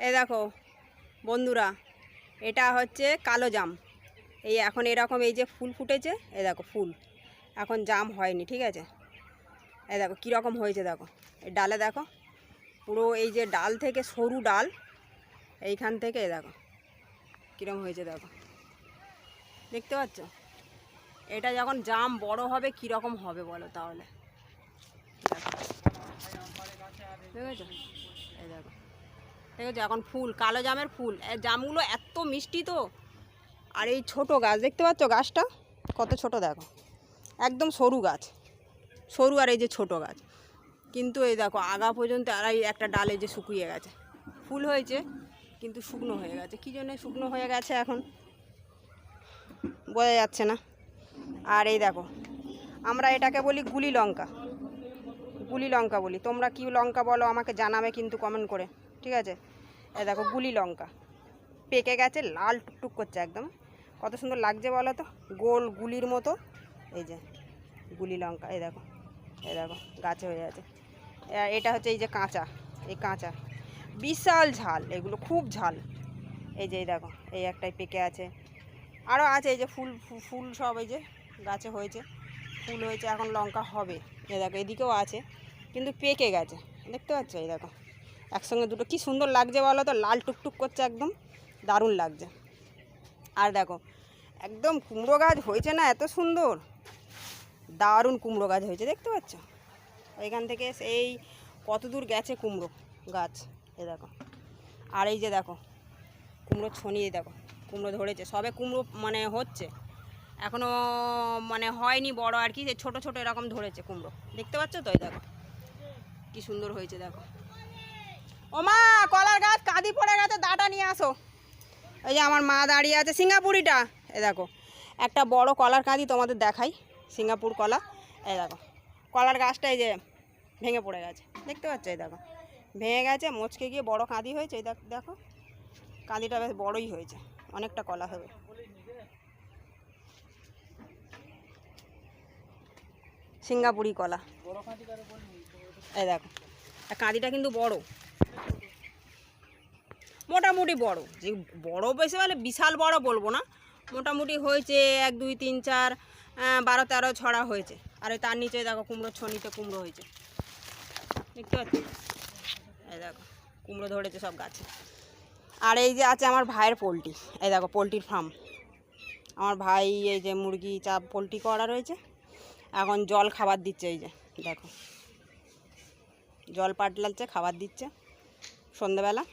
এই দেখো বন্ধুরা, এটা হচ্ছে কালো জাম। এই এখন এরকম এই যে ফুল ফুটেছে, এই দেখো ফুল, এখন জাম হয়নি, ঠিক আছে। এই দেখো কীরকম হয়েছে, দেখো এই ডালে দেখো, পুরো এই যে ডাল থেকে সরু ডাল, এইখান থেকে এই দেখো কীরকম হয়েছে, দেখো দেখতে পাচ্ছ। এটা যখন জাম বড় হবে কীরকম হবে বলো তাহলে, দেখেছো? এই দেখো, ঠিক আছে, এখন ফুল, কালো জামের ফুল। জামগুলো এত মিষ্টি তো। আর এই ছোট গাছ দেখতে পাচ্ছ, গাছটা কত ছোট, দেখো একদম সরু গাছ, সরু, আর এই যে ছোট গাছ, কিন্তু এই দেখো আগা পর্যন্ত আর এই একটা ডালে যে শুকিয়ে গেছে, ফুল হয়েছে কিন্তু শুকনো হয়ে গেছে। কী জন্য শুকনো হয়ে গেছে এখন বোঝা যাচ্ছে না। আর এই দেখো, আমরা এটাকে বলি গুলি লঙ্কা, গুলি লঙ্কা বলি। তোমরা কি লঙ্কা বলো আমাকে জানাবে কিন্তু কমেন্ট করে, ঠিক আছে। এই দেখো গুলি লঙ্কা পেকে গেছে, লাল টুকটুক করছে একদম, কত সুন্দর লাগছে বলো তো, গোল গুলির মতো। এই যে গুলি লঙ্কা, এই দেখো, এই দেখো গাছে হয়ে আছে। এটা হচ্ছে এই যে কাঁচা, এই কাঁচা বিশাল ঝাল, এগুলো খুব ঝাল। এই যে এই দেখো, এই একটাই পেকে আছে, আরও আছে এই যে ফুল, ফুল সব এই যে গাছে হয়েছে, ফুল হয়েছে, এখন লঙ্কা হবে। এই দেখো এদিকেও আছে কিন্তু পেকে গেছে, দেখতে পাচ্ছ। এই দেখো একসঙ্গে দুটো, কি সুন্দর লাগছে বলো তো, লাল টুকটুক করছে একদম, দারুণ লাগছে। আর দেখো একদম কুমড়ো গাছ হয়েছে না, এত সুন্দর, দারুণ কুমড়ো গাছ হয়েছে, দেখতে পাচ্ছ। এখান থেকে এই কত দূর গেছে কুমড়ো গাছ, এই দেখো। আর এই যে দেখো কুমড়ো ছড়িয়ে, দেখো কুমড়ো ধরেছে, সবে কুমড়ো মানে হচ্ছে, এখনও মানে হয়নি বড় আর কি, ছোট ছোট এরকম ধরেছে কুমড়ো, দেখতে পাচ্ছ তো। এই দেখো কি সুন্দর হয়েছে, দেখো। ও মা, কলার গাছ কাঁদি পড়ে গেছে, দাঁটা নিয়ে আসো। এই যে আমার মা দাঁড়িয়ে আছে, সিঙ্গাপুরিটা। এই দেখো একটা বড় কলার কাঁদি তোমাদের দেখাই, সিঙ্গাপুর কলা। এই দেখো কলার গাছটা এই যে ভেঙে পড়ে গেছে, দেখতে পাচ্ছ। এই দেখো ভেঙে গেছে, মচকে গিয়ে বড় কাঁদি হয়েছে। এই দেখো কাঁদিটা বেশ বড়ই হয়েছে, অনেকটা কলা হবে। সিঙ্গাপুরি কলা, এই দেখো কাঁদিটা কিন্তু বড়, মোটামুটি বড়, যে বড় বেশি বলে বিশাল বড় বলবো না, মোটামুটি হয়েছে 1 2 3 4 12 13 ছড়া হয়েছে। আর তার নিচে দেখো কুমড়ো ছনিতে কুমড়ো হয়েছে, দেখতে পাচ্ছি। এই দেখো কুমড়ো ধরেছে সব গাছে। আর এই যে আছে আমার ভাইয়ের পোলট্রি, এই দেখো পোলট্রির ফার্ম। আমার ভাই এই যে মুরগি চাপ পোলট্রি করা রয়েছে, এখন জল খাবার দিচ্ছে। এই যে দেখো জল পাল্টাচ্ছে, খাবার দিচ্ছে সন্ধ্যেবেলা।